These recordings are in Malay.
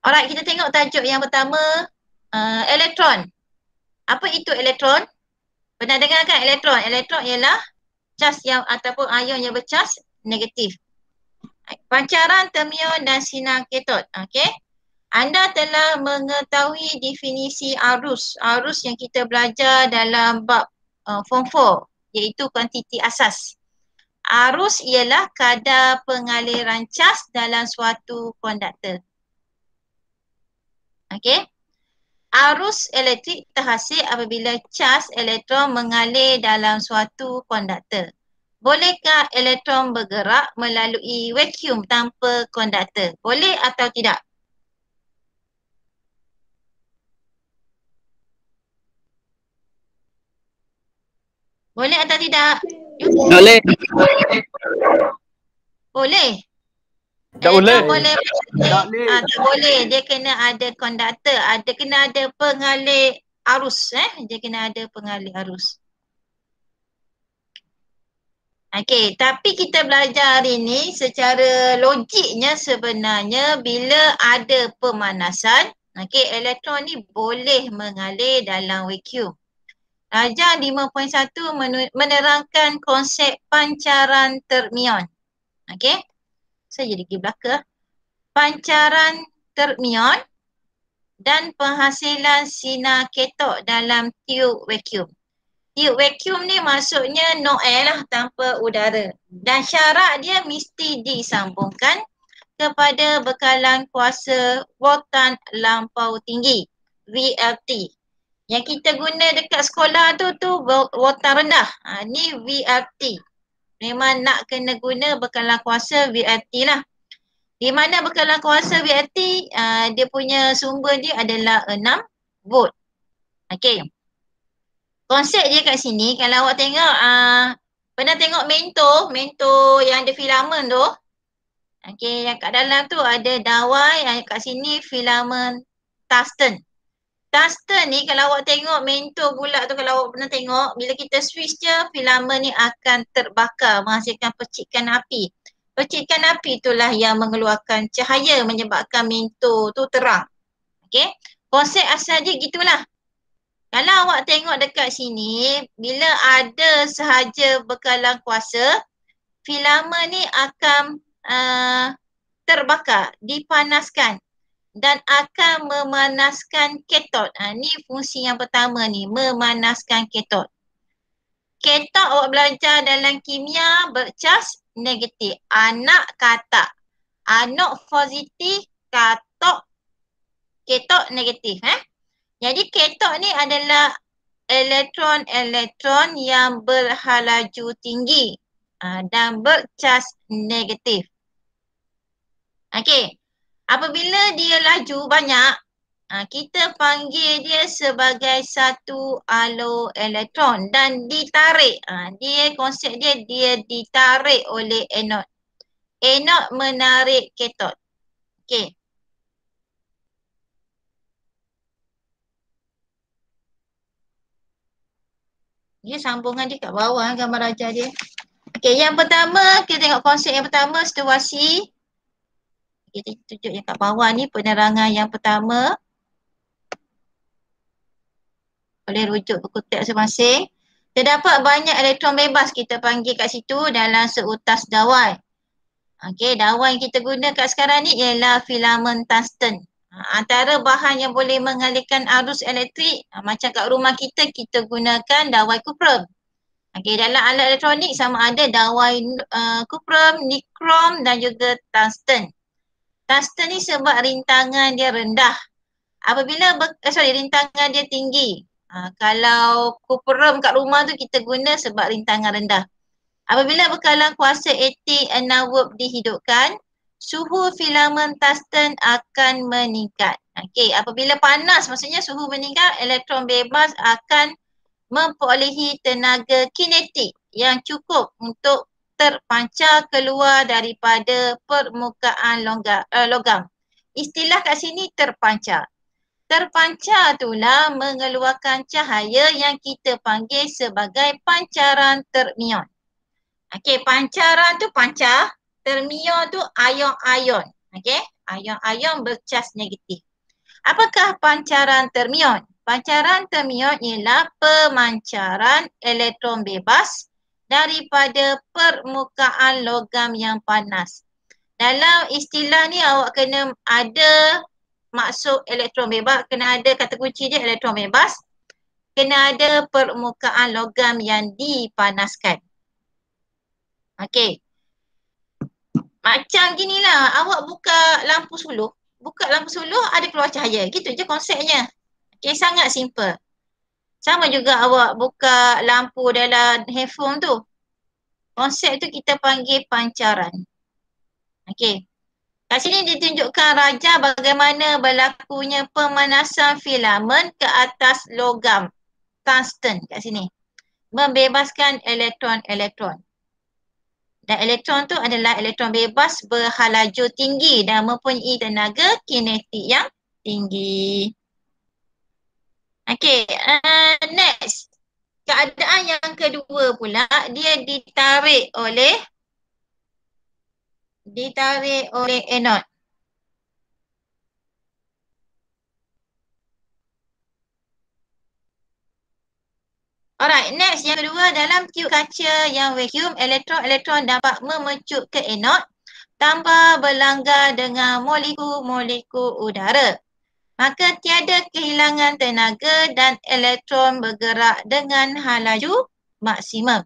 Alright, kita tengok tajuk yang pertama, elektron. Apa itu elektron? Pernah dengar kan elektron? Elektron ialah cas yang ataupun ion yang bercas negatif. Pancaran termion dan sinar katod. Okey. Anda telah mengetahui definisi arus. Arus yang kita belajar dalam bab form 4 iaitu kuantiti asas. Arus ialah kadar pengaliran cas dalam suatu konduktor. Okey. Arus elektrik terhasil apabila cas elektron mengalir dalam suatu konduktor. Bolehkah elektron bergerak melalui vacuum tanpa konduktor? Boleh atau tidak? Boleh atau tidak? Boleh. Boleh. Tak boleh. Boleh. Tak boleh. Tak boleh. Dia kena ada konduktor. Kena ada pengalih arus. Dia kena ada pengalih arus. Okey, tapi kita belajar hari ni secara logiknya sebenarnya bila ada pemanasan, okey, elektron ni boleh mengalir dalam vacuum. Rajah 5.1 menerangkan konsep pancaran termion. Okey. Saya jadi pergi belakang. Pancaran termion dan penghasilan sinar katod dalam tiub vacuum. Tiub vacuum ni maksudnya no air lah, tanpa udara. Dan syarat dia mesti disambungkan kepada bekalan kuasa voltan lampau tinggi, VLT. Yang kita guna dekat sekolah tu voltan rendah. Ni VLT. Memang nak kena guna bekalan kuasa VLT lah. Di mana bekalan kuasa VLT, dia punya sumber dia adalah 6 volt. Okey. Konsep dia kat sini, kalau awak tengok, pernah tengok mento yang ada filamen tu. Okey, yang kat dalam tu ada dawai, yang kat sini filamen tungsten. Tungsten ni kalau awak tengok mento bulat tu, kalau awak pernah tengok, bila kita switch je, filamen ni akan terbakar, menghasilkan percikan api. Percikan api itulah yang mengeluarkan cahaya menyebabkan mento tu terang. Okey, konsep asal dia gitulah. Kalau awak tengok dekat sini, bila ada sahaja bekalan kuasa, filamen ni akan terbakar, dipanaskan dan akan memanaskan katod. Ni fungsi yang pertama ni, memanaskan katod. Katod awak belajar dalam kimia bercas negatif. Anak kata, anok positif, katod negatif. Jadi katod ni adalah elektron-elektron yang berhalaju tinggi dan bercas negatif. Okey, apabila dia laju banyak, kita panggil dia sebagai satu alur elektron dan ditarik. Dia konsep dia ditarik oleh anod. Anod menarik katod. Okey. Dia sambungan dia kat bawah gambar raja dia. Okey, yang pertama kita tengok konsep yang pertama, situasi. Kita tunjuk yang kat bawah ni penerangan yang pertama. Boleh rujuk buku teks masing-masing. Terdapat banyak elektron bebas kita panggil kat situ dalam seutas dawai. Okey, dawai yang kita guna kat sekarang ni ialah filamen tungsten. Antara bahan yang boleh mengalirkan arus elektrik, macam kat rumah kita gunakan dawai kuprum. Okey, dalam alat elektronik sama ada dawai kuprum, nikrom dan juga tungsten. Tungsten ni sebab rintangan dia rendah. Apabila rintangan dia tinggi. Kalau kuprum kat rumah tu kita guna sebab rintangan rendah. Apabila bekalan kuasa 86 volt dihidupkan, suhu filamen tungsten akan meningkat. Okey, apabila panas maksudnya suhu meningkat, elektron bebas akan memperolehi tenaga kinetik yang cukup untuk terpancar keluar daripada permukaan logam. Istilah kat sini terpancar. Terpancar itulah mengeluarkan cahaya yang kita panggil sebagai pancaran termion. Okey, pancaran tu pancar, termion tu ion-ion. Okey, Ion-ion bercas negatif. Apakah pancaran termion? Pancaran termion ialah pemancaran elektron bebas daripada permukaan logam yang panas. Dalam istilah ni awak kena ada maksud elektron bebas, kena ada kata kunci dia elektron bebas, kena ada permukaan logam yang dipanaskan. Okey. Macam ginilah, awak buka lampu suluh ada keluar cahaya. Gitu je konsepnya. Okay, sangat simple. Sama juga awak buka lampu dalam handphone tu. Konsep tu kita panggil pancaran. Okay. Kat sini ditunjukkan raja bagaimana berlakunya pemanasan filamen ke atas logam tungsten kat sini. Membebaskan elektron-elektron. Dan elektron tu adalah elektron bebas berhalaju tinggi dan mempunyai tenaga kinetik yang tinggi. Okay, next. Keadaan yang kedua pula, dia ditarik oleh anode. Alright, next yang kedua dalam tiub kaca yang vacuum, elektron-elektron dapat memecut ke anode tanpa berlanggar dengan molekul-molekul udara. Maka tiada kehilangan tenaga dan elektron bergerak dengan halaju maksimum.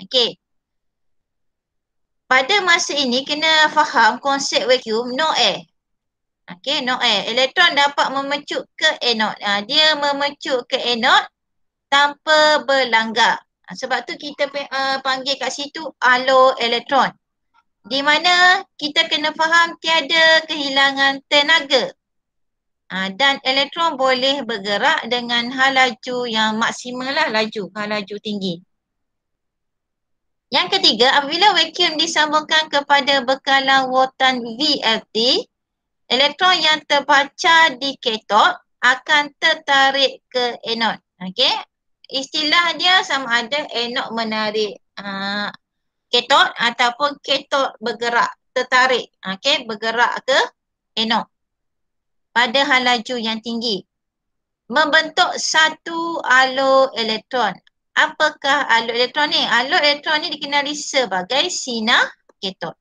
Okey. Pada masa ini kena faham konsep vacuum no air. Okey, no air. Elektron dapat memecut ke anode. Dia memecut ke anode tanpa berlanggar. Sebab tu kita panggil kat situ alur elektron. Di mana kita kena faham tiada kehilangan tenaga. Dan elektron boleh bergerak dengan halaju yang maksimal lah, halaju tinggi. Yang ketiga, apabila vacuum disambungkan kepada bekalan voltan VLT, elektron yang terpancar di katod akan tertarik ke anode. Okey. Istilah dia sama ada anode menarik katod ataupun katod bergerak, tertarik, bergerak ke anode pada halaju yang tinggi. Membentuk satu alur elektron. Apakah alur elektron ni? Alur elektron ni dikenali sebagai sinar katod.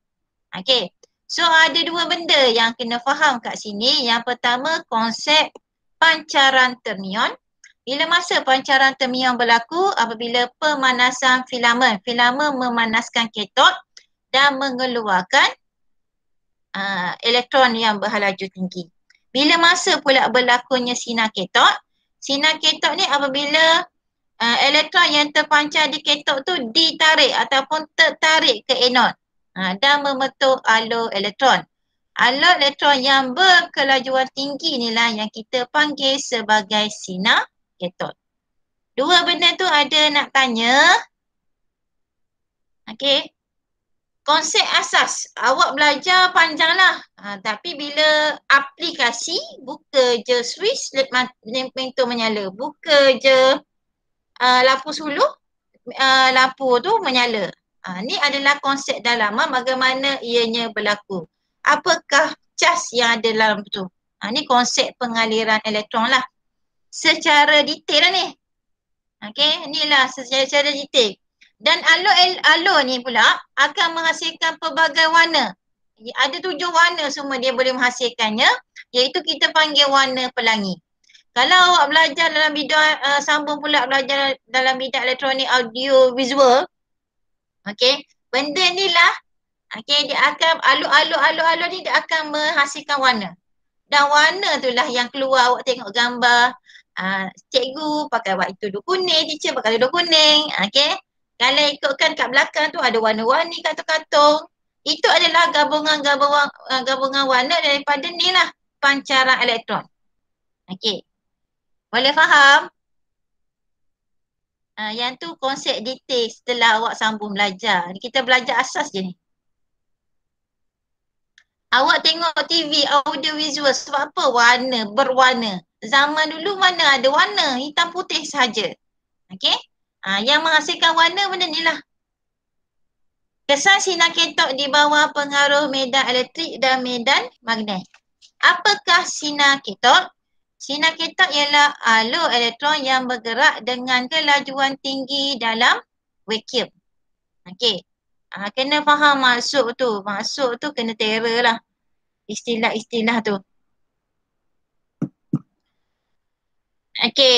Okey. So ada dua benda yang kena faham kat sini. Yang pertama konsep pancaran termion. Bila masa pancaran termion berlaku apabila pemanasan filamen. Filamen memanaskan katod dan mengeluarkan elektron yang berhalaju tinggi. Bila masa pula berlakunya sinar katod? Sinar katod ni apabila elektron yang terpancar di katod tu ditarik ataupun tertarik ke anode dan membentuk alur elektron. Alur elektron yang berkelajuan tinggi inilah yang kita panggil sebagai sinar katod. Dua benda tu ada nak tanya. Okey. Konsep asas, awak belajar panjanglah. Tapi bila aplikasi, buka je switch, pintu menyala. Buka je lampu suluh, lampu tu menyala. Ni adalah konsep dalaman bagaimana ianya berlaku. Apakah cas yang ada dalam tu? Ni konsep pengaliran elektron lah. Secara detail lah ni. Okey, inilah secara detail. Dan alur ni pula akan menghasilkan pelbagai warna. Ada 7 warna semua dia boleh menghasilkannya, iaitu kita panggil warna pelangi. Kalau awak belajar dalam bidang sambung pula belajar dalam bidang elektronik audio visual, okey, benda ni lah, okey, dia akan alur ni dia akan menghasilkan warna. Dan warna tu lah yang keluar awak tengok gambar cikgu pakai tudung kuning, teacher pakai tudung kuning, okey. Kalau ikutkan kat belakang tu ada warna-warni katung-katung. Itu adalah gabungan warna daripada ni lah pancaran elektron. Okey. Boleh faham? Yang tu konsep detail setelah awak sambung belajar. Kita belajar asas je ni. Awak tengok TV, audio visual sebab apa? Warna, berwarna. Zaman dulu mana ada warna, hitam putih sahaja. Okey? Yang menghasilkan warna benda ni lah. Kesan sinar katod di bawah pengaruh medan elektrik dan medan magnet. Apakah sinar ketot? Sinar ketot ialah alur elektron yang bergerak dengan kelajuan tinggi dalam vacuum. Okey. Kena faham maksud tu. Maksud tu kena tera lah. Istilah-istilah tu. Okey.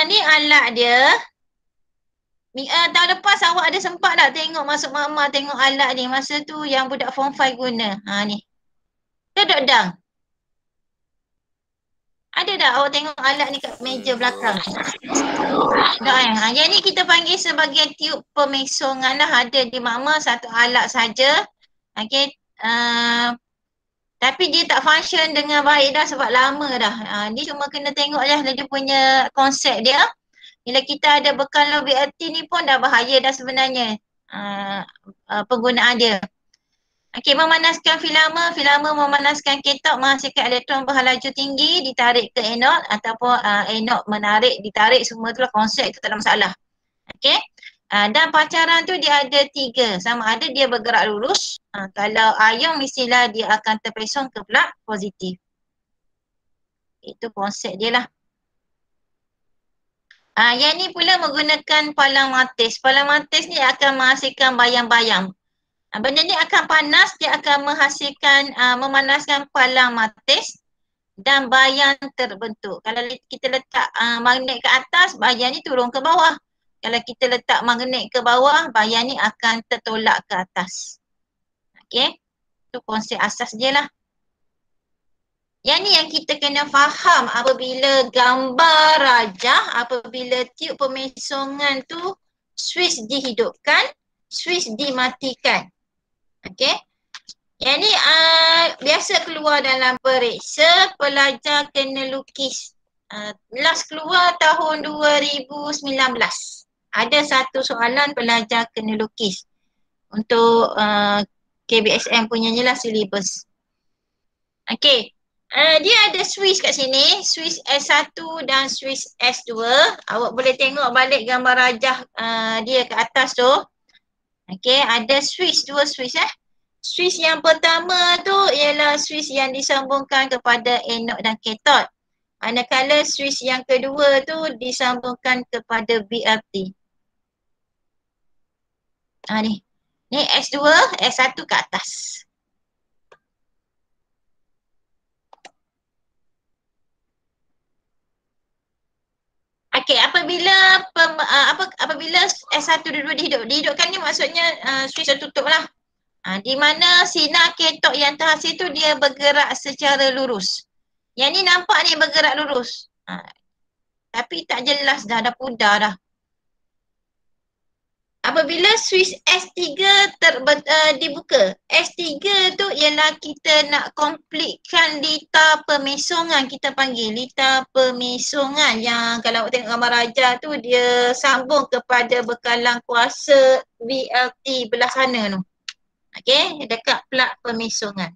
Ni alat dia. Tahun lepas awak ada sempat tak tengok masuk mak tengok alat ni. Masa tu yang budak form 5 guna. Ni. Duduk dang. Ada tak awak tengok alat ni kat meja belakang? Tak yang ni kita panggil sebagai tiub pemesongan lah. Ada di mak satu alat saja. Okey. Tapi dia tak function dengan baik dah sebab lama dah. Dia cuma kena tengok je dia punya konsep dia. Bila kita ada bekal VLT ni pun dah bahaya dah sebenarnya penggunaan dia. Okey, memanaskan filament memanaskan ketot menghasilkan elektron berhalaju tinggi ditarik ke anod ataupun anod menarik, ditarik semua itulah konsep tu tak ada masalah. Okey. Dan pancaran tu dia ada 3. Sama ada dia bergerak lurus. Kalau ion mestilah dia akan terpesong ke plug positif. Itu konsep dia lah. Yang ni pula menggunakan palang matis. Palang matis ni akan menghasilkan bayang-bayang. Benda ni akan panas, dia akan menghasilkan, memanaskan palang matis dan bayang terbentuk. Kalau kita letak magnet ke atas, bayang ni turun ke bawah. Kalau kita letak magnet ke bawah, bayang ni akan tertolak ke atas. Okey, tu konsep asas dia lah. Yang ni yang kita kena faham apabila gambar rajah, apabila tiub pemesongan tu switch dihidupkan, switch dimatikan. Okey. Yang ni biasa keluar dalam periksa, pelajar kena lukis. Last keluar tahun 2019. Ada satu soalan pelajar kena lukis. Untuk KBSM punya ni lah silibus. Okey. Dia ada switch kat sini, switch S1 dan switch S2. Awak boleh tengok balik gambar rajah dia ke atas tu. Okey, ada switch, 2 switch Switch yang pertama tu ialah switch yang disambungkan kepada anod dan katot. Manakala switch yang kedua tu disambungkan kepada VLT. Ni. Ni S2, S1 ke atas. Okey, apabila S1 dulu dihidupkan ni maksudnya switch tertutup lah. Di mana sinar ketot yang terhasil tu dia bergerak secara lurus. Yang ni nampak ni bergerak lurus. Tapi tak jelas dah pudar dah. Apabila switch S3 dibuka, S3 tu ialah kita nak completekan litar pemesongan, kita panggil litar pemesongan yang kalau awak tengok gambar rajah tu dia sambung kepada bekalan kuasa VLT belah sana tu. Okey, dekat plug pemesongan.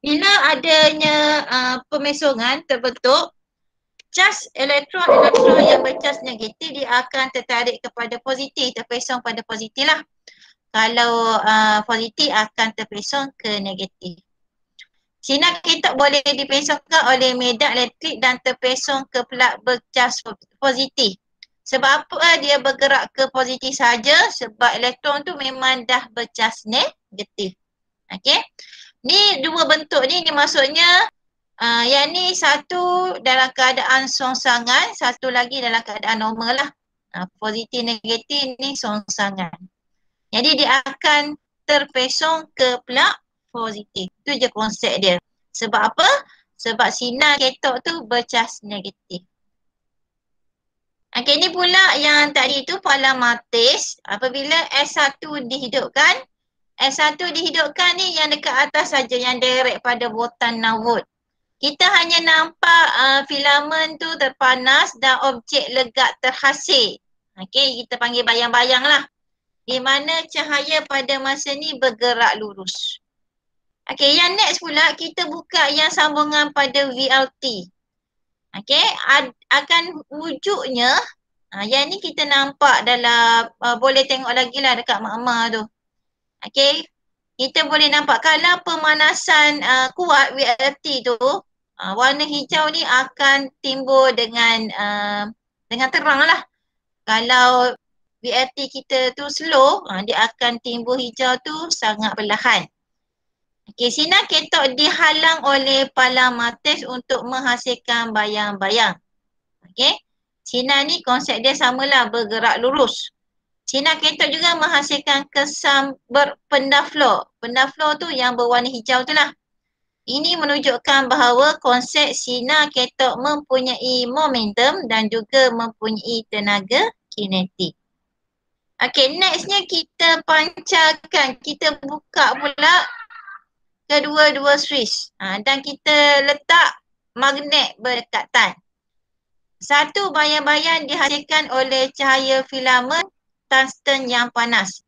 Bila adanya pemesongan terbentuk, charge elektron yang bercharge negatif dia akan tertarik kepada positif, terpesong pada positif lah. Kalau positif akan terpesong ke negatif. Sinar ketot boleh dipesongkan oleh medan elektrik dan terpesong ke plug bercharge positif. Sebab apa dia bergerak ke positif saja? Sebab elektron tu memang dah bercharge negatif. Okey. Ni dua bentuk ni maksudnya yang ni satu dalam keadaan songsangan, satu lagi dalam keadaan normal lah. Positif negatif ni songsangan. Jadi dia akan terpesong ke plug positif. Itu je konsep dia. Sebab apa? Sebab sinar ketot tu bercharge negatif. Okey, ni pula yang tadi tu palang matis. Apabila S1 dihidupkan, S1 dihidupkan ni yang dekat atas saja yang direct pada botan 6 volt. Kita hanya nampak filament tu terpanas dan objek legak terhasil. Okey, kita panggil bayang-bayang lah. Di mana cahaya pada masa ni bergerak lurus. Okey, yang next pula kita buka yang sambungan pada VLT. Okey, akan wujudnya, yang ni kita nampak dalam, boleh tengok lagi lah dekat mak-mak tu. Okey, kita boleh nampak kalau pemanasan kuat VLT tu, Warna hijau ni akan timbul dengan terang lah. Kalau VLT kita tu slow, dia akan timbul hijau tu sangat perlahan. Okey, sinar ketok dihalang oleh palang matis untuk menghasilkan bayang-bayang. Okey, sinar ni konsep dia samalah, bergerak lurus. Sinar ketok juga menghasilkan kesan berpendaflor. Pendaflor tu yang berwarna hijau tu lah. Ini menunjukkan bahawa konsep sinar ketok mempunyai momentum dan juga mempunyai tenaga kinetik. Okey, nextnya kita pancarkan, kita buka pula kedua-dua switch dan kita letak magnet berdekatan. Satu bayang-bayang dihasilkan oleh cahaya filamen tungsten yang panas.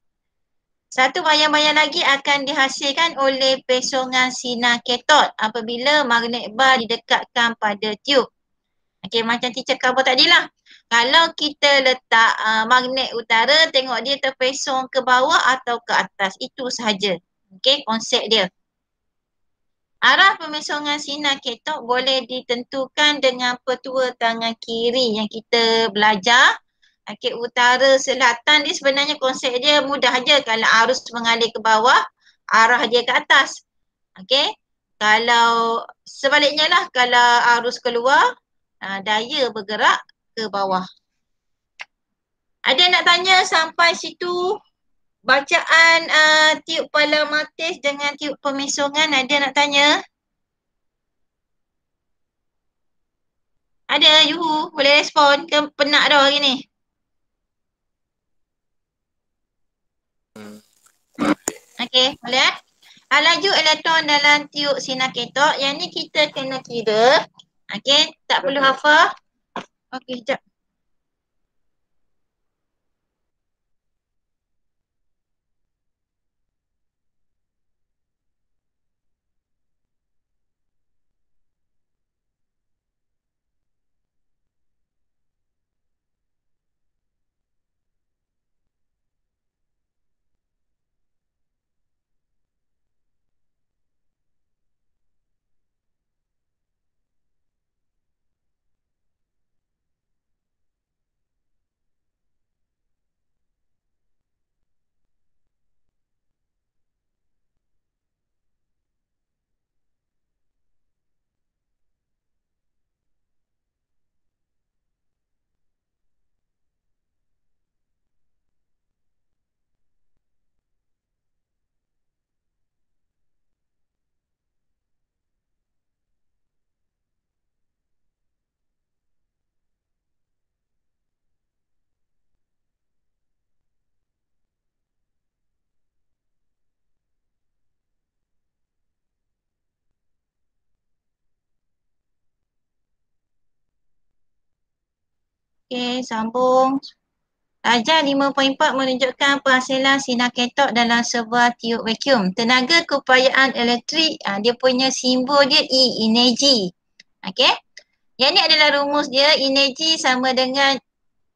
Satu bayang-bayang lagi akan dihasilkan oleh pesongan sinar ketod apabila magnet bar didekatkan pada tiub. Okey, macam teacher cover tadi lah. Kalau kita letak magnet utara, tengok dia terpesong ke bawah atau ke atas. Itu sahaja. Okey, konsep dia. Arah pemesongan sinar ketod boleh ditentukan dengan petua tangan kiri yang kita belajar. Okey, utara selatan dia sebenarnya konsep dia mudah aja. Kalau arus mengalir ke bawah, arah dia ke atas. Okey. Kalau sebaliknya lah, kalau arus keluar, daya bergerak ke bawah. Ada nak tanya sampai situ bacaan tiub palang matis dengan tiub pemesongan, ada nak tanya? Ada, yuhu, boleh respon ke penat dah hari ni? Okey, boleh? Laju elektron dalam tiub sinar ketok, yang ni kita kena kira. Okey, tak perlu hafal. Okey, sekejap. Okey, sambung. Darjah 5.4 menunjukkan penghasilan sinar ketok dalam sebuah tiub vacuum. Tenaga keupayaan elektrik, dia punya simbol dia E, energi. Okey. Yang ni adalah rumus dia, energi sama dengan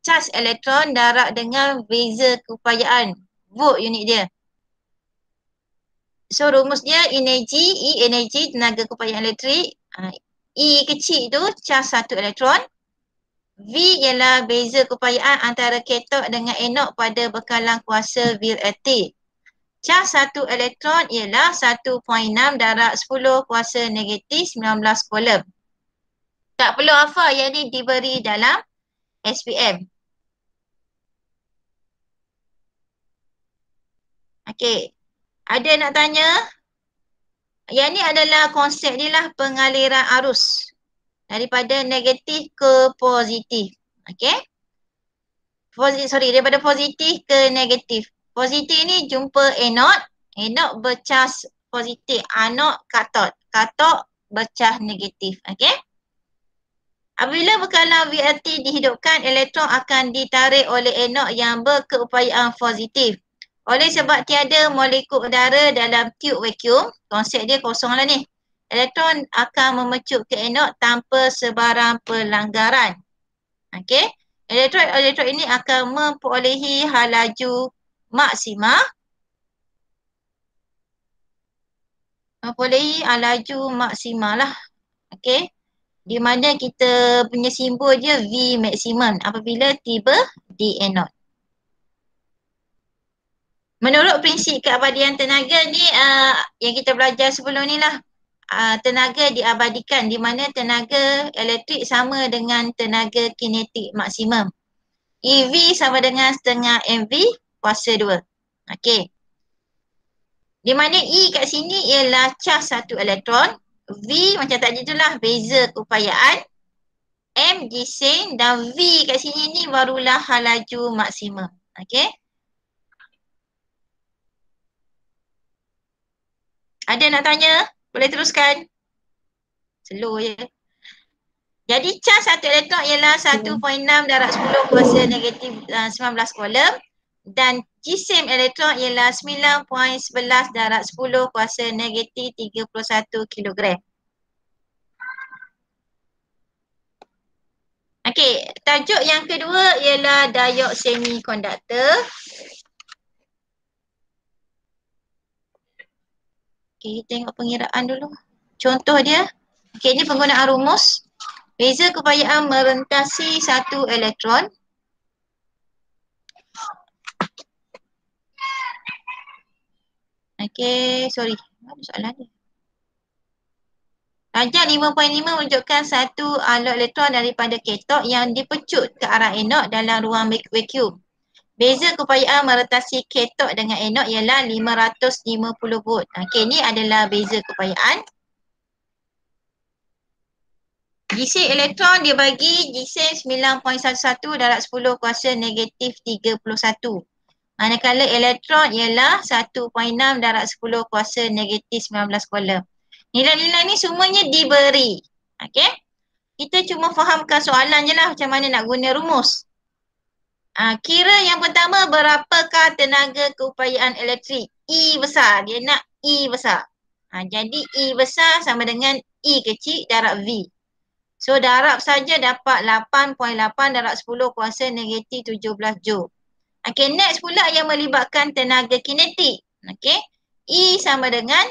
charge elektron darab dengan beza keupayaan, volt unit dia. So rumus dia energi, E energi, tenaga keupayaan elektrik. E kecil tu charge satu elektron. V ialah beza keupayaan antara katot dengan anod pada bekalan kuasa VLT. Charge satu elektron ialah 1.6 darab 10 kuasa negatif 19 coulomb. Tak perlu hafal, yang ni diberi dalam SPM. Okey. Ada nak tanya? Yang ni adalah konsep ni lah, pengaliran arus daripada negatif ke positif. Okey. Daripada positif ke negatif. Positif ni jumpa anod, anod bercas positif, anod katot, katot bercas negatif. Okey. Apabila bekalan VLT dihidupkan, elektron akan ditarik oleh anod yang berkeupayaan positif. Oleh sebab tiada molekul udara dalam tiub vacuum, konsep dia kosong lah ni. Elektron akan memecut ke anod tanpa sebarang pelanggaran. Okey. Elektron ini akan memperolehi hal laju maksima. Memperolehi hal laju maksima lah. Okey. Di mana kita punya simbol dia V maksimum apabila tiba di anode. Menurut prinsip keabadian tenaga ni yang kita belajar sebelum ni lah. Tenaga diabadikan di mana tenaga elektrik sama dengan tenaga kinetik maksimum. EV sama dengan setengah MV kuasa 2. Okey. Di mana E kat sini ialah cas satu elektron. V macam tadi itulah beza keupayaan. M gising dan V kat sini ni barulah hal laju maksimum. Okey. Ada nak tanya? Boleh teruskan. Slow je. Jadi cas satu elektron ialah 1.6 darab 10 kuasa negatif 19 coulomb dan jisim elektron ialah 9.11 darab 10 kuasa negatif 31 kilogram. Okey, tajuk yang kedua ialah diod semikonduktor. Okey, tengok pengiraan dulu. Contoh dia. Okey, ini penggunaan rumus. Beza keupayaan merentasi satu elektron. Okey, sorry. Apa soalan ni? Darjah 5.5 menunjukkan satu alur elektron daripada katot yang dipecut ke arah anod dalam ruang vacuum. Beza keupayaan merentasi katot dengan anod ialah 550 volt. Okey, ni adalah beza keupayaan. Jisim elektron dia bagi jisim 9.11 darab 10 kuasa negatif 31. Manakala elektron ialah 1.6 darab 10 kuasa negatif 19 coulomb. Nilai-nilai ni semuanya diberi. Okey. Kita cuma fahamkan soalan je lah macam mana nak guna rumus. Kira yang pertama berapakah tenaga keupayaan elektrik? E besar. Dia nak E besar. Jadi E besar sama dengan E kecil darab V. So darab saja dapat 8.8 darab 10 kuasa negatif 17 joule. Okey, next pula yang melibatkan tenaga kinetik. Okey, E sama dengan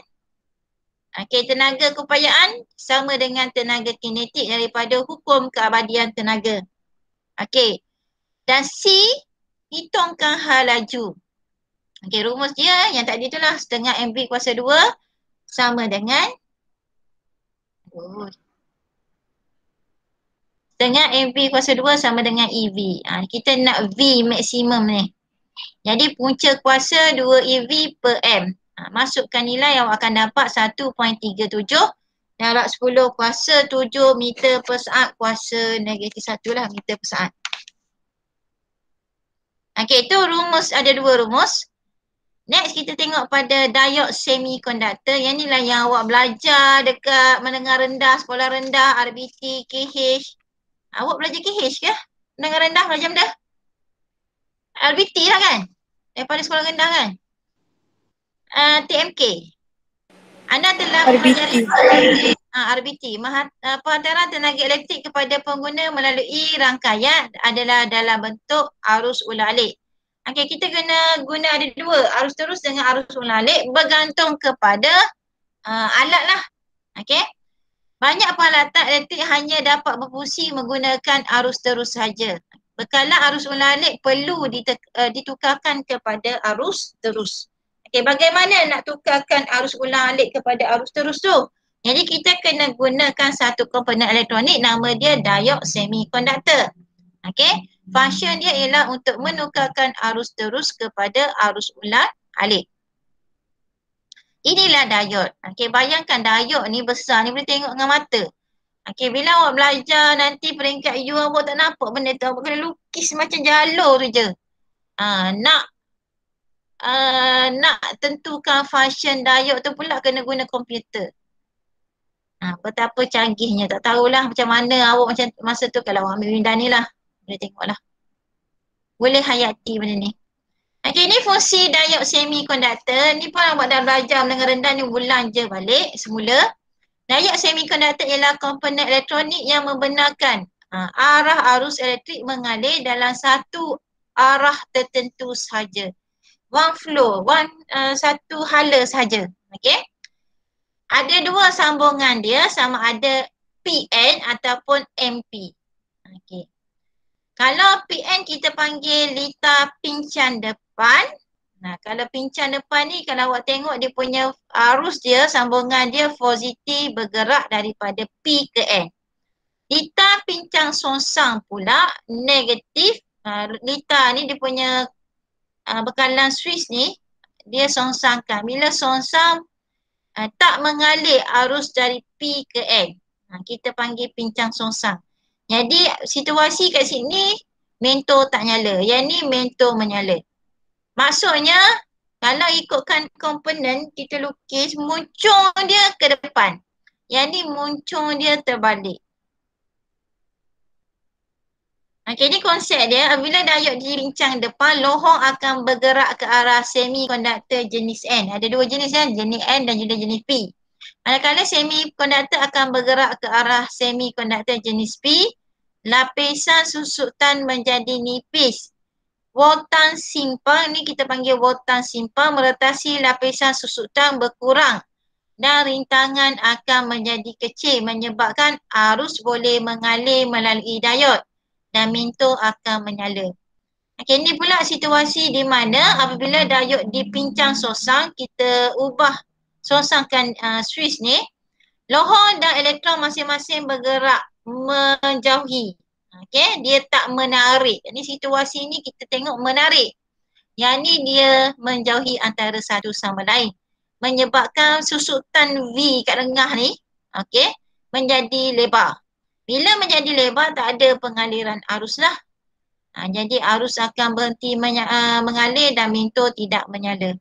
tenaga keupayaan sama dengan tenaga kinetik daripada hukum keabadian tenaga. Okey. Dan C hitungkan hal laju. Okey, rumus dia yang tadi itulah setengah MV kuasa 2 sama dengan setengah MV kuasa 2 sama dengan EV. Kita nak V maksimum ni. Jadi punca kuasa 2 EV per M. Masukkan nilai awak akan dapat 1.37 darab 10 kuasa 7 meter per saat kuasa negatif 1 lah meter per saat. Okey, itu rumus, ada dua rumus. Next kita tengok pada diod semikonduktor. Yang inilah yang awak belajar dekat menengah rendah, sekolah rendah, RBT, KH. Awak belajar KH ke? Menengah rendah belajar benda? RBT lah kan? Daripada sekolah rendah kan? TMK. Anda telah mempelajari RBT. Penghantaran tenaga elektrik kepada pengguna melalui rangkaian adalah dalam bentuk arus ulang-alik. Okey, kita guna ada dua, arus terus dengan arus ulang-alik bergantung kepada alat lah. Okey. Banyak peralatan elektrik hanya dapat berfungsi menggunakan arus terus saja. Berkala arus ulang-alik perlu ditukarkan kepada arus terus. Okey, bagaimana nak tukarkan arus ulang-alik kepada arus terus tu? Jadi kita kena gunakan satu komponen elektronik nama dia diod semikonduktor. Okey, function dia ialah untuk menukarkan arus terus kepada arus ulang-alik. Inilah diod. Okey, bayangkan diod ni besar ni boleh tengok dengan mata. Okey, bila awak belajar nanti peringkat U awak tak nampak benda tu, awak kena lukis macam jalur tu je. Nak tentukan function diod tu pula kena guna komputer. Betapa canggihnya, tak tahulah macam mana awak macam masa tu kalau awak ambil minda ni lah. Boleh tengoklah. Boleh hayati benda ni. Okey, ni fungsi diod semikonduktor. Ni pun awak dah belajar menengah rendah ni ulang je balik semula. Diod semikonduktor ialah komponen elektronik yang membenarkan arah arus elektrik mengalir dalam satu arah tertentu sahaja. One flow, satu hala sahaja. Okey. Ada dua sambungan dia sama ada PN ataupun MP. Okey. Kalau PN kita panggil litar pincang depan. Nah, kalau pincang depan ni kalau awak tengok dia punya arus dia, sambungan dia positif bergerak daripada P ke N. Litar pincang songsang pula negatif. Litar ni dia punya bekalan Swiss ni dia songsangkan. Bila songsang tak mengalir arus dari P ke N. Kita panggil pincang songsang. Jadi situasi kat sini mentor tak nyala. Yang ni mentor menyala. Maksudnya kalau ikutkan komponen kita lukis muncung dia ke depan. Yang ni muncung dia terbalik. Okey, ni konsep dia. Apabila diod di pincang depan, lohong akan bergerak ke arah semikonduktor jenis N. Ada dua jenis kan, jenis N dan juga jenis P. Manakala semikonduktor akan bergerak ke arah semikonduktor jenis P, lapisan susutan menjadi nipis. Voltan simpang ni kita panggil voltan simpang meretasi lapisan susutan berkurang dan rintangan akan menjadi kecil menyebabkan arus boleh mengalir melalui diod dan mentor akan menyala. Okey, ni pula situasi di mana apabila diod dipincang songsang, kita ubah songsangkan Swiss ni, lohong dan elektron masing-masing bergerak menjauhi. Okey, dia tak menarik. Ini situasi ni kita tengok menarik. Yang ni dia menjauhi antara satu sama lain. Menyebabkan susutan V kat tengah ni, okey, menjadi lebar. Bila menjadi lebar tak ada pengaliran arus lah. Jadi arus akan berhenti mengalir dan mentor tidak menyala.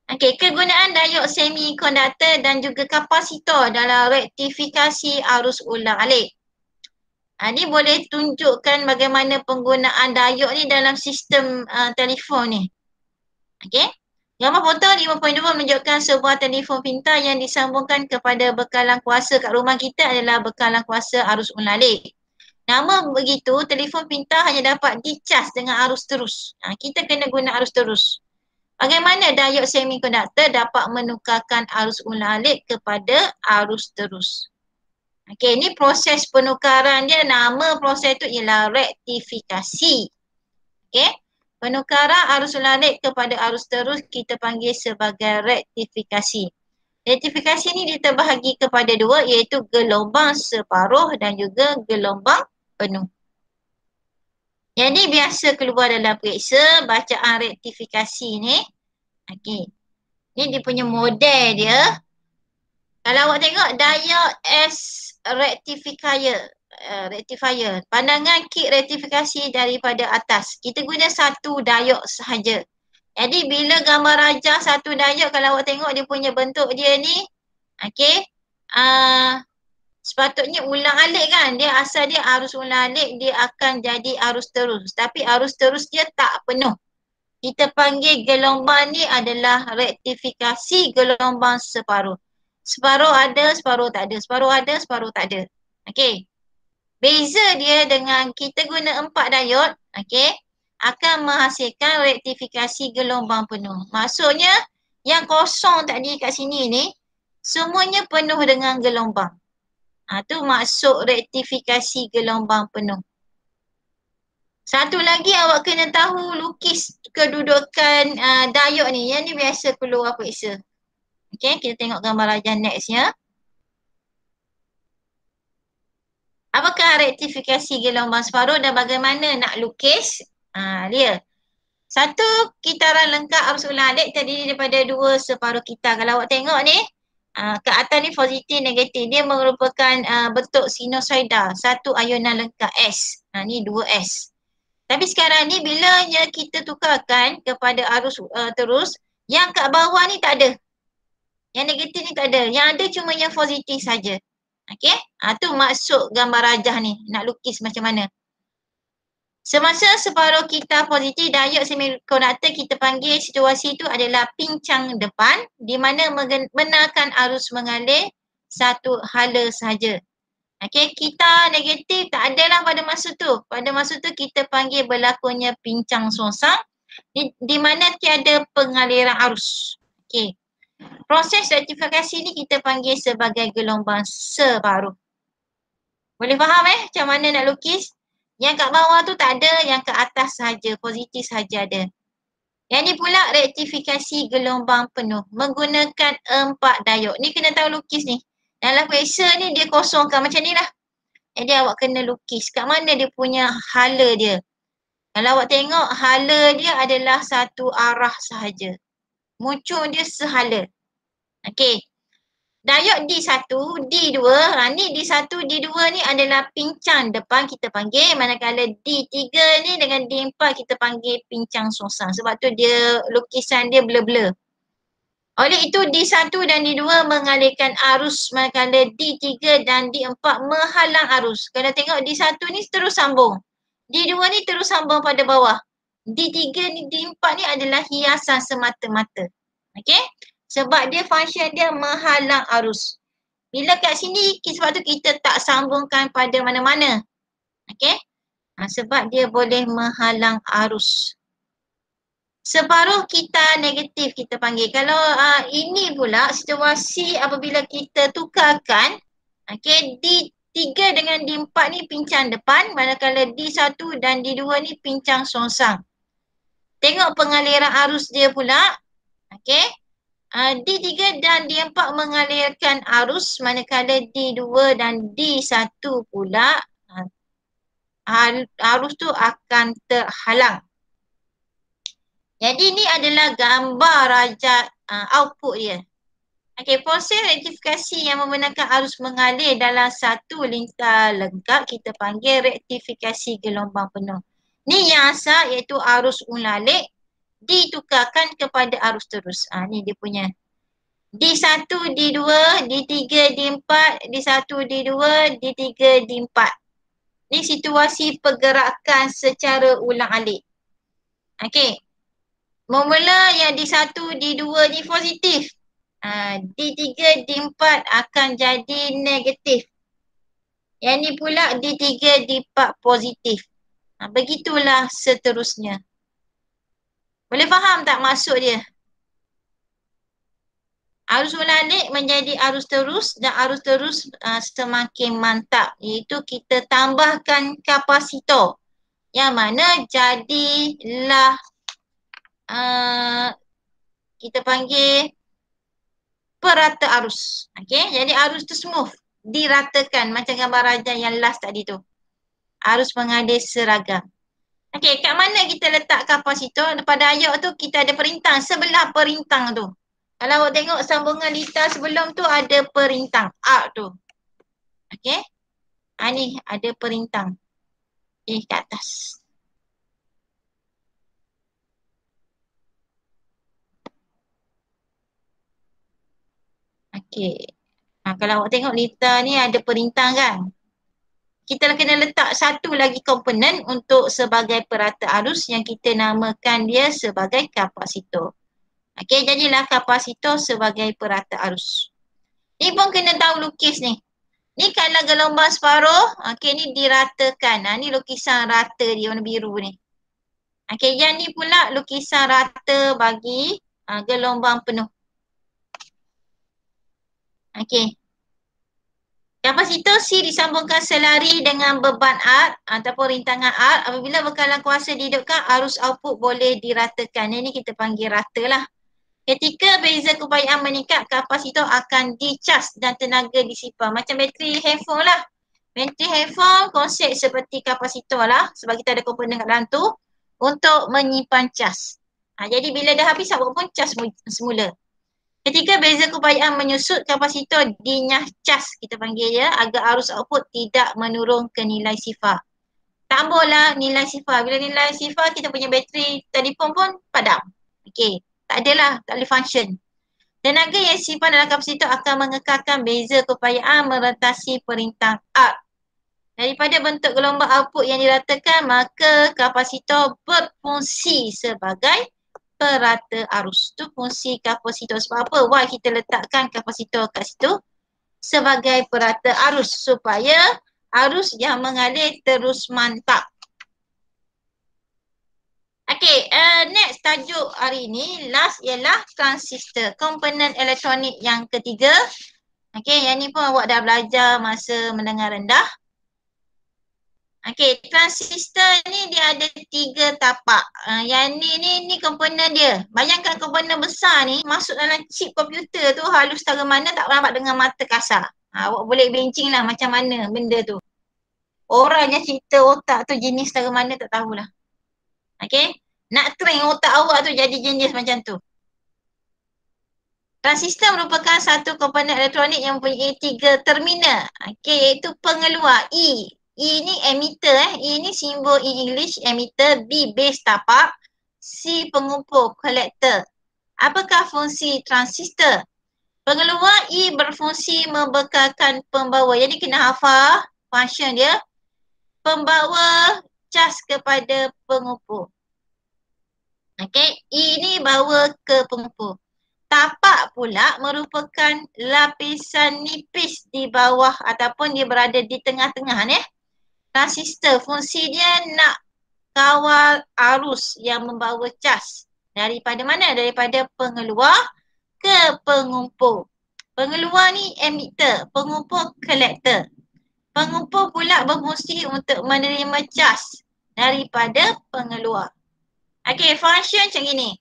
Okey, kegunaan diod semikonduktor dan juga kapasitor dalam rektifikasi arus ulang-alik. Ni boleh tunjukkan bagaimana penggunaan diod ni dalam sistem telefon ni. Okey. Gambar foto 5.2 menunjukkan sebuah telefon pintar yang disambungkan kepada bekalan kuasa kat rumah kita adalah bekalan kuasa arus ulang-alik. Nama begitu, telefon pintar hanya dapat dicas dengan arus terus. Kita kena guna arus terus. Bagaimana diod semikonduktor dapat menukarkan arus ulang-alik kepada arus terus? Okey, ni proses penukaran dia. Nama proses tu ialah rektifikasi. Okey, penukaran arus ulang-alik kepada arus terus kita panggil sebagai rektifikasi. Rektifikasi ni terbahagi kepada dua, iaitu gelombang separuh dan juga gelombang penuh. Jadi biasa keluar dalam periksa bacaan rektifikasi ni. Okey. Ni dia punya model dia. Kalau awak tengok diod S rectifier. Pandangan kit rektifikasi daripada atas. Kita guna satu diod sahaja. Jadi bila gambar rajah satu diod, kalau awak tengok dia punya bentuk dia ni, okey. Sepatutnya ulang-alik kan, dia asal dia arus ulang-alik, dia akan jadi arus terus. Tapi arus terus dia tak penuh. Kita panggil gelombang ni adalah rektifikasi gelombang separuh. Separuh ada, separuh tak ada. Separuh ada, separuh tak ada. Okey. Beza dia dengan kita guna 4 diod, okey, akan menghasilkan rektifikasi gelombang penuh. Maksudnya yang kosong tadi kat sini ni, semuanya penuh dengan gelombang. Tu maksud rektifikasi gelombang penuh. Satu lagi awak kena tahu lukis kedudukan diod ni. Yang ni biasa keluar periksa. Okey, kita tengok gambar rajah nextnya. Apakah rektifikasi gelombang separuh dan bagaimana nak lukis? Dia. Satu kitaran lengkap arus ulang-alik terdiri daripada dua separuh kitar. Kalau awak tengok ni, ke atas ni positif, negatif. Dia merupakan bentuk sinusoida. Satu ayunan lengkap S. Ni 2S. Tapi sekarang ni bila kita tukarkan kepada arus terus, yang kat bawah ni tak ada. Yang negatif ni tak ada. Yang ada cuma yang positif saja. Okey? Tu maksud gambar rajah ni. Nak lukis macam mana. Semasa separuh kitar positif diod semikonduktor, kita panggil situasi itu adalah pincang depan di mana benarkan arus mengalir satu hala sahaja. Okey, kitar negatif tak adalah pada masa tu. Pada masa tu kita panggil berlakunya pincang songsang di mana tiada pengaliran arus. Okey. Proses rektifikasi ni kita panggil sebagai gelombang separuh. Boleh faham macam mana nak lukis? Yang kat bawah tu tak ada, yang kat atas saja, positif saja ada. Yang ni pula rektifikasi gelombang penuh menggunakan 4 diod. Ni kena tahu lukis ni. Dalam kueser ni dia kosongkan macam ni lah. Jadi awak kena lukis kat mana dia punya hala dia. Kalau awak tengok hala dia adalah satu arah sahaja. Muncul dia sehala. Okey. Diod D1, D2, ni D1, D2 ni adalah pincang depan kita panggil. Manakala D3 ni dengan D4 kita panggil pincang songsang. Sebab tu dia lukisan dia blur-blur. Oleh itu D1 dan D2 mengalirkan arus, manakala D3 dan D4 menghalang arus. Kalau tengok D1 ni terus sambung. D2 ni terus sambung pada bawah. D3 ni, D4 ni adalah hiasan semata-mata. Okey? Sebab dia function dia menghalang arus. Bila kat sini, sebab tu kita tak sambungkan pada mana-mana. Okey? Sebab dia boleh menghalang arus. Separuh kita negatif kita panggil. Kalau ini pula situasi apabila kita tukarkan, okey, D3 dengan D4 ni pincang depan, manakala D1 dan D2 ni pincang songsang. Tengok pengaliran arus dia pula. Okey. D3 dan D4 mengalirkan arus, manakala D2 dan D1 pula arus tu akan terhalang. Jadi ni adalah gambar rajak output dia. Okey, proses rektifikasi yang membenarkan arus mengalir dalam satu lingkar lengkap kita panggil rektifikasi gelombang penuh. Ni yang asal iaitu arus ulalik ditukarkan kepada arus terus. Ni dia punya. D1, D2, D3, D4, D1, D2, D3, D4. Ni situasi pergerakan secara ulang-alik. Okey. Memula yang D1, D2 ni positif. D3, D4 akan jadi negatif. Yang ni pula D3, D4 positif. Begitulah seterusnya. Boleh faham tak maksud dia? Arus ulalik menjadi arus terus dan arus terus semakin mantap. Iaitu kita tambahkan kapasitor. Yang mana jadilah kita panggil perata arus. Okey, jadi arus tu smooth, diratakan macam gambar rajah yang last tadi tu. Arus mengalir seragam. Okey, kat mana kita letak kapasitor? Pada ayat tu kita ada perintang, sebelah perintang tu. Kalau awak tengok sambungan litar sebelum tu ada perintang, arc tu. Okey. Ni ada perintang. Kat atas. Okey. Kalau awak tengok litar ni ada perintang kan. Kita kena letak satu lagi komponen untuk sebagai perata arus yang kita namakan dia sebagai kapasitor. Okey, jadilah kapasitor sebagai perata arus. Ni pun kena tahu lukis ni. Ni kalau gelombang separuh, okey ni diratakan. Ni lukisan rata dia warna biru ni. Okey, yang ni pula lukisan rata bagi gelombang penuh. Okey. Kapasitor C disambungkan selari dengan beban arc ataupun rintangan arc. Apabila bekalan kuasa dihidupkan, arus output boleh diratakan. Ini kita panggil rata lah. Ketika beza keupayaan meningkat, kapasitor akan dicas dan tenaga disimpan. Macam bateri handphone lah. Bateri handphone konsep seperti kapasitor lah. Sebab kita ada komponen kat dalam tu untuk menyimpan cas. Jadi bila dah habis, awak pun cas semula. Ketika beza keupayaan menyusut, kapasitor dinyah cas kita panggil dia agar arus output tidak menurun ke nilai sifar. Tambahlah nilai sifar. Bila nilai sifar, kita punya bateri telefon pun padam. Okey. Tak adalah, tak boleh function. Tenaga yang disimpan dalam kapasitor akan mengekalkan beza keupayaan merentasi perintang arc. Daripada bentuk gelombang output yang diratakan, maka kapasitor berfungsi sebagai perata arus. Itu fungsi kapasitor. Sebab apa? Why kita letakkan kapasitor kat situ? Sebagai perata arus supaya arus yang mengalir terus mantap. Okey, next tajuk hari ini last ialah transistor, komponen elektronik yang ketiga. Okey, yang ni pun awak dah belajar masa menengah rendah. Okey, transistor ni dia ada 3 tapak. Yang ni komponen dia. Bayangkan komponen besar ni masuk dalam chip komputer tu halus setara mana tak nampak dengan mata kasar. Awak boleh bincang lah macam mana benda tu. Orang yang cerita otak tu jenis setara mana tak tahulah. Okey, nak train otak awak tu jadi jenis macam tu. Transistor merupakan satu komponen elektronik yang mempunyai 3 terminal. Okey, iaitu pengeluar E. E ni emitter E ni simbol E English emitter, B base tapak, C pengumpul collector. Apakah fungsi transistor? Pengeluar E berfungsi membekalkan pembawa. Jadi kena hafal function dia. Pembawa cas kepada pengumpul. Okey, E ni bawa ke pengumpul. Tapak pula merupakan lapisan nipis di bawah ataupun dia berada di tengah-tengah ni. Transistor fungsi dia nak kawal arus yang membawa cas. Daripada mana? Daripada pengeluar ke pengumpul. Pengeluar ni emitter, pengumpul collector. Pengumpul pula berfungsi untuk menerima cas daripada pengeluar. Okey, function macam gini.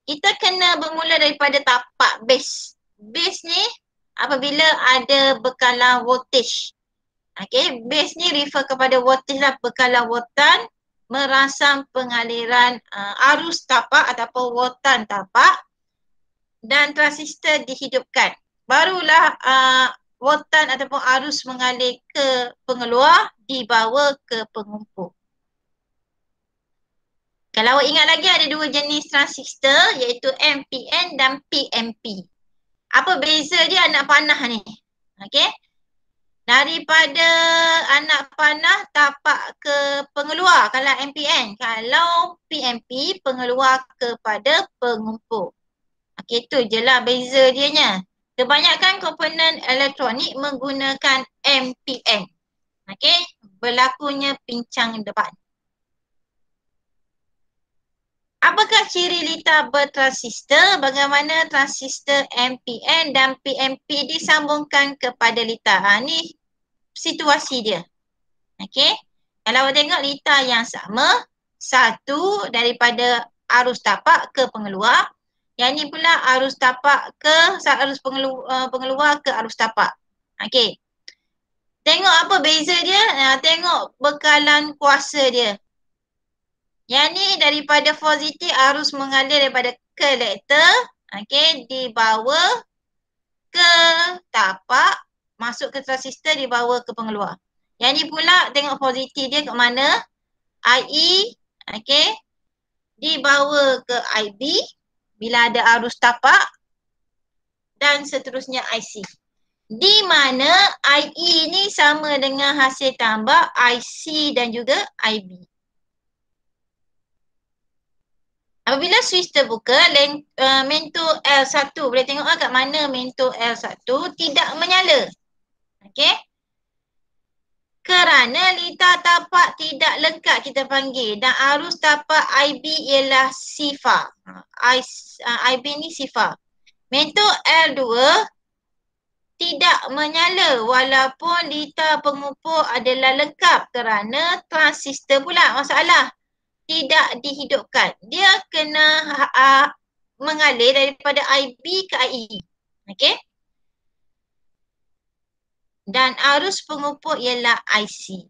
Kita kena bermula daripada tapak base. Base ni apabila ada bekalan voltage. Okey, base ni refer kepada voltage lah, bekalan voltan merangsang pengaliran arus tapak ataupun voltan tapak dan transistor dihidupkan. Barulah voltan ataupun arus mengalir ke pengeluar dibawa ke pengumpul. Kalau awak ingat lagi ada 2 jenis transistor iaitu NPN dan PNP. Apa beza dia anak panah ni? Okey. Daripada anak panah tapak ke pengeluar kalau NPN. Kalau PNP pengeluar kepada pengumpul. Okey, tu je lah beza dianya. Kebanyakan komponen elektronik menggunakan NPN. Okey, berlakunya pincang depan. Apakah ciri litar bertransistor? Bagaimana transistor NPN dan PNP disambungkan kepada litar? Ni situasi dia. Okey. Kalau awak tengok litar yang sama, satu daripada arus tapak ke pengeluar. Yang ni pula arus tapak ke arus pengeluar ke arus tapak. Okey. Tengok apa beza dia? Tengok bekalan kuasa dia. Yang ni daripada positif arus mengalir daripada kolektor, okey, dibawa ke tapak, masuk ke transistor, dibawa ke pengeluar. Yang ni pula tengok positif dia ke mana? IE, okey, dibawa ke IB bila ada arus tapak dan seterusnya IC. Di mana IE ni sama dengan hasil tambah IC dan juga IB. Apabila switch terbuka, mentol L1, boleh tengok kat mana mentol L1 tidak menyala. Okey. Kerana litar tapak tidak lekat kita panggil dan arus tapak IB ialah sifar. IB ni sifar. Mentol L2 tidak menyala walaupun litar pengumpul adalah lengkap kerana transistor pula masalah. Tidak dihidupkan. Dia kena mengalir daripada IB ke IE. Okey. Dan arus pengumpul ialah IC.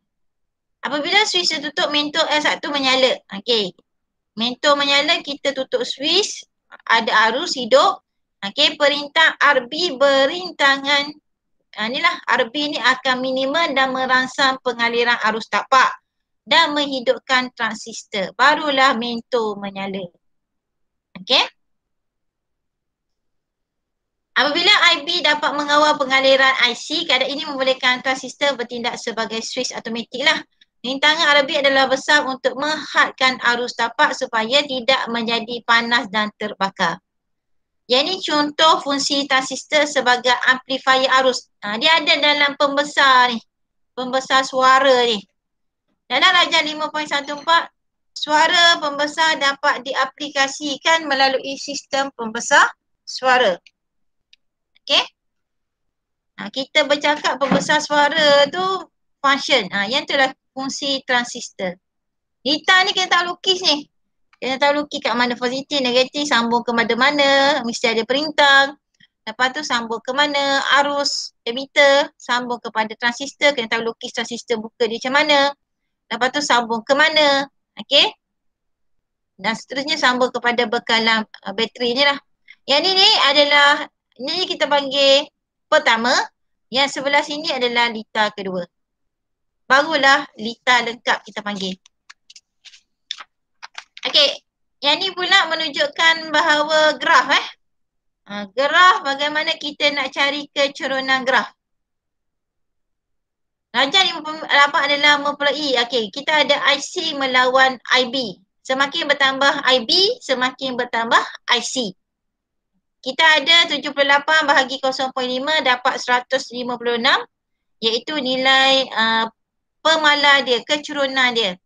Apabila switch tertutup, mentol L1 menyala. Okey. Mentol menyala, kita tutup switch, ada arus hidup. Okey, perintah RB berintangan. Inilah RB ni akan minima dan merangsang pengaliran arus tapak dan menghidupkan transistor. Barulah mentol menyala. Okey. Apabila IB dapat mengawal pengaliran IC, keadaan ini membolehkan transistor bertindak sebagai switch automatik lah. Rintangan RB adalah besar untuk menghadkan arus tapak supaya tidak menjadi panas dan terbakar. Yang ini contoh fungsi transistor sebagai amplifier arus. Dia ada dalam pembesar ni. Pembesar suara ni. Dalam Rajah 5.14 suara pembesar dapat diaplikasikan melalui sistem pembesar suara. Okey. Kita bercakap pembesar suara tu function. Yang itulah fungsi transistor. Lita ni kita tahu lukis ni. Kita tahu lukis kat mana positif, negatif, sambung ke mana-mana, mesti ada perintang. Lepas tu sambung ke mana, arus emitter, sambung kepada transistor, kena tahu lukis transistor buka dia macam mana. Lepas tu sambung ke mana, okey. Dan seterusnya sambung kepada bekalan bateri ni lah. Yang ni adalah, ni kita panggil pertama, yang sebelah sini adalah lita kedua. Barulah lita lengkap kita panggil. Okey, yang ni pula menunjukkan bahawa graf graf bagaimana kita nak cari kecerunan graf. Darjah 58 adalah mempelai. Okey, kita ada IC melawan IB. Semakin bertambah IB, semakin bertambah IC. Kita ada 78 bahagi 0.5 dapat 156 iaitu nilai pemala dia, kecerunan dia.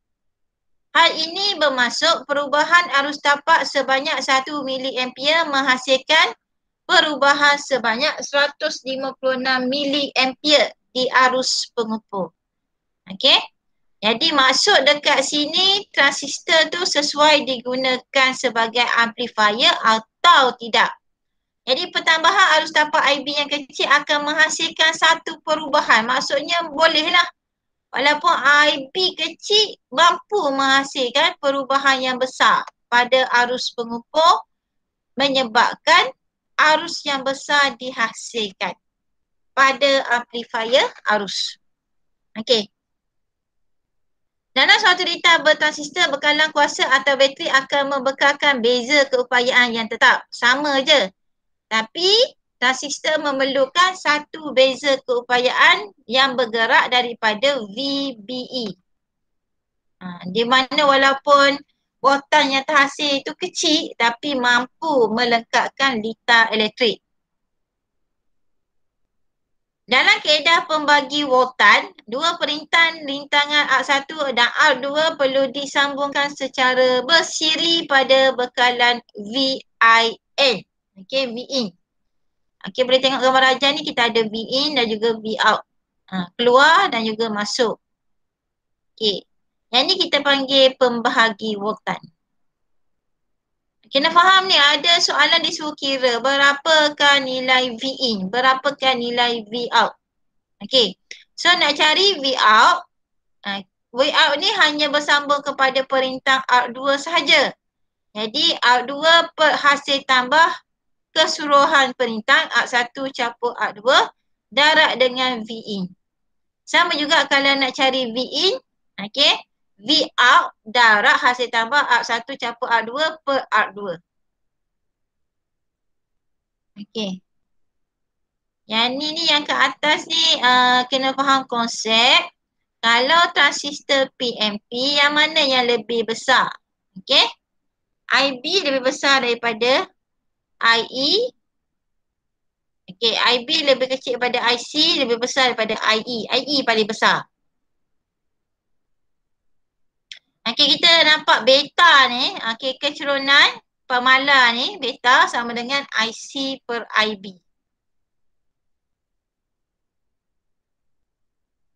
Hal ini bermaksud perubahan arus tapak sebanyak 1 mA menghasilkan perubahan sebanyak 156 mA di arus pengukur. Okey. Jadi maksud dekat sini transistor tu sesuai digunakan sebagai amplifier atau tidak. Jadi pertambahan arus tapak IB yang kecil akan menghasilkan satu perubahan. Maksudnya bolehlah. Walaupun IB kecil mampu menghasilkan perubahan yang besar pada arus pengukur menyebabkan arus yang besar dihasilkan pada amplifier arus. Okey. Dalam suatu lita bertransistor, bekalan kuasa atau bateri akan membekalkan beza keupayaan yang tetap. Sama je. Tapi transistor memerlukan satu beza keupayaan yang bergerak daripada VBE. Di mana walaupun voltan yang terhasil itu kecil tapi mampu melengkapkan lita elektrik. Dalam kaedah pembagi voltan, dua perintah rintangan arc 1 dan arc 2 perlu disambungkan secara bersiri pada bekalan VIN. Okey, VIN. Okey, boleh tengok gambar rajah ni kita ada VIN dan juga Vout. Keluar dan juga masuk. Okey. Yang ni kita panggil pembahagi voltan. Kena faham ni, ada soalan disuruh kira berapakah nilai VIN, berapakah nilai Vout. Okey. So nak cari Vout, Vout ni hanya bersambung kepada perintah arc 2 sahaja. Jadi arc 2 hasil tambah keseluruhan perintah arc 1 campur arc 2 darab dengan VIN. Sama juga kalau nak cari VIN, okey. Vout darab hasil tambah arc 1 campur arc 2 per arc 2. Okey. Yang ni yang ke atas ni kena faham konsep. Kalau transistor PNP yang mana yang lebih besar? Okey. IB lebih besar daripada IE. Okey, IB lebih kecil daripada IC, lebih besar daripada IE. IE paling besar. Okey, kita nampak beta ni, okey, kecerunan pemala ni, beta sama dengan IC per IB.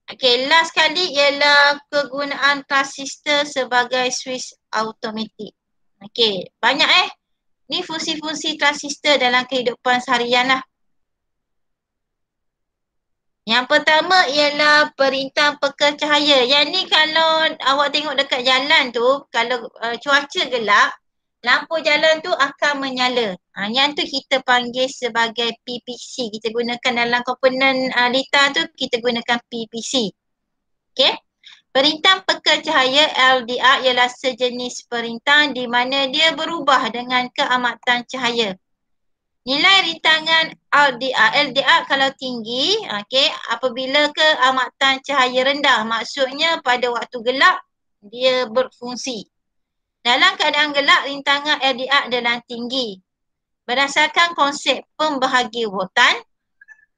Okey, last sekali ialah kegunaan transistor sebagai switch automatik. Okey, banyak ni fungsi-fungsi transistor dalam kehidupan seharian lah. Yang pertama ialah perintah peka cahaya. Yang ni kalau awak tengok dekat jalan tu, kalau cuaca gelap, lampu jalan tu akan menyala. Yang tu kita panggil sebagai PPC. Kita gunakan dalam komponen lita tu, kita gunakan PPC. Okey. Perintah peka cahaya LDR ialah sejenis perintah di mana dia berubah dengan keamatan cahaya. Nilai rintangan LDR kalau tinggi, okey, apabila keamatan cahaya rendah, maksudnya pada waktu gelap dia berfungsi. Dalam keadaan gelap, rintangan LDR adalah tinggi. Berdasarkan konsep pembahagi voltan,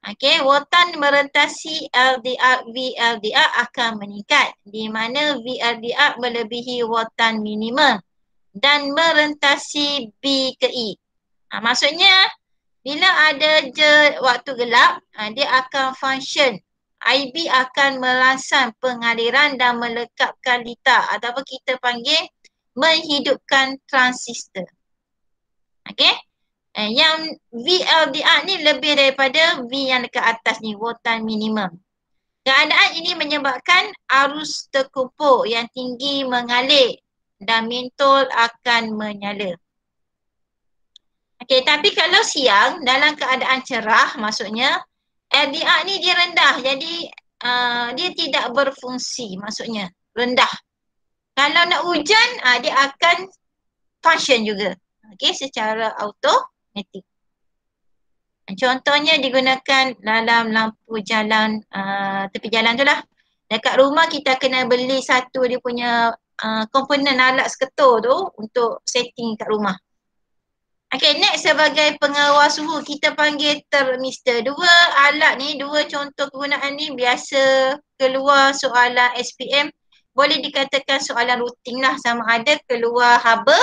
Okey, voltan merentasi LDR VLDR akan meningkat di mana VLDR melebihi voltan minimum dan merentasi B ke E. Maksudnya bila ada je waktu gelap, dia akan function. IB akan merangsang pengaliran dan melekapkan litar ataupun kita panggil menghidupkan transistor. Okey? Yang VLDR ni lebih daripada V yang dekat atas ni, voltan minimum. Keadaan ini menyebabkan arus terkumpul yang tinggi mengalir dan mentol akan menyala. Okey, tapi kalau siang dalam keadaan cerah, maksudnya LDR ni dia rendah, jadi dia tidak berfungsi, maksudnya rendah. Kalau nak hujan, dia akan function juga. Okey, secara automatik. Contohnya digunakan dalam lampu jalan, tepi jalan tu lah. Dekat rumah kita kena beli satu dia punya komponen alat seketul tu untuk setting kat rumah. Okay, next sebagai pengawal suhu kita panggil termistor. Dua alat ni, dua contoh kegunaan ni biasa keluar soalan SPM. Boleh dikatakan soalan rutin lah, sama ada keluar haba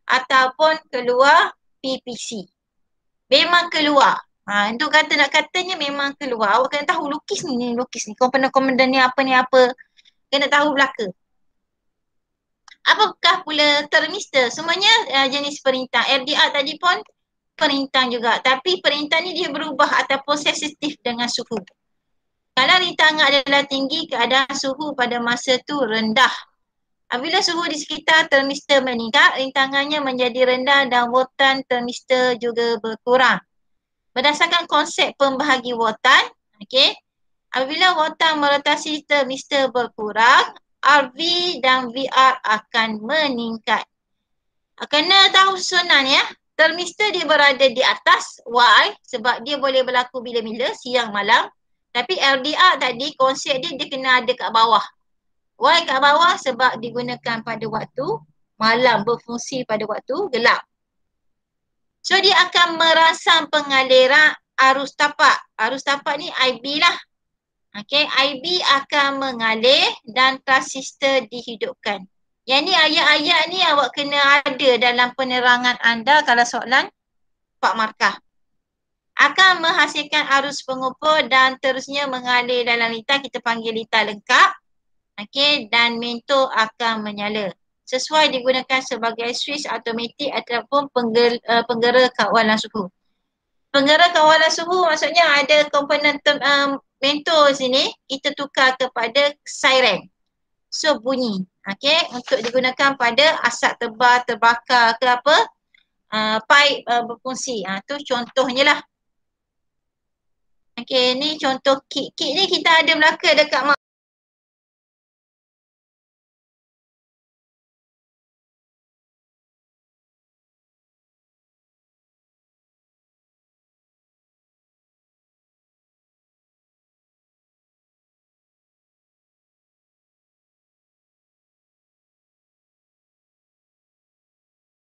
ataupun keluar PPC. Memang keluar. Itu kata nak katanya memang keluar. Awak kena tahu lukis ni. Komponen-komponen ni apa. Kena tahu belaka. Apakah pula termistor? Semuanya jenis perintah. LDR tadi pun perintah juga. Tapi perintah ni dia berubah ataupun sensitif dengan suhu. Kalau rintangan adalah tinggi, keadaan suhu pada masa tu rendah. Apabila suhu di sekitar termistor meningkat, rintangannya menjadi rendah dan voltan termistor juga berkurang. Berdasarkan konsep pembahagi voltan, okey, apabila voltan merentasi termistor berkurang, RV dan VR akan meningkat. Kena tahu susunan ya. Termistor dia berada di atas Y sebab dia boleh berlaku bila-bila, siang malam. Tapi LDR tadi konsep dia kena ada kat bawah. Y kat bawah sebab digunakan pada waktu malam, berfungsi pada waktu gelap. So dia akan merangsang pengaliran arus tapak. Arus tapak ni IB lah. Okay, IB akan mengalir dan transistor dihidupkan. Yang ni ayat-ayat ni awak kena ada dalam penerangan anda kalau soalan Pak Markah. Akan menghasilkan arus pengumpul dan terusnya mengalir dalam litar, kita panggil litar lengkap. Okay, dan mentol akan menyala. Sesuai digunakan sebagai switch automatik ataupun penggera kawalan suhu. Penggera kawalan suhu maksudnya ada komponen mentol sini, kita tukar kepada siren. So bunyi. Okay, untuk digunakan pada asap tebal, terbakar ke apa, pipe berfungsi. Tu contohnya lah. Okay, ni contoh kit. Kit ni kita ada belaka dekat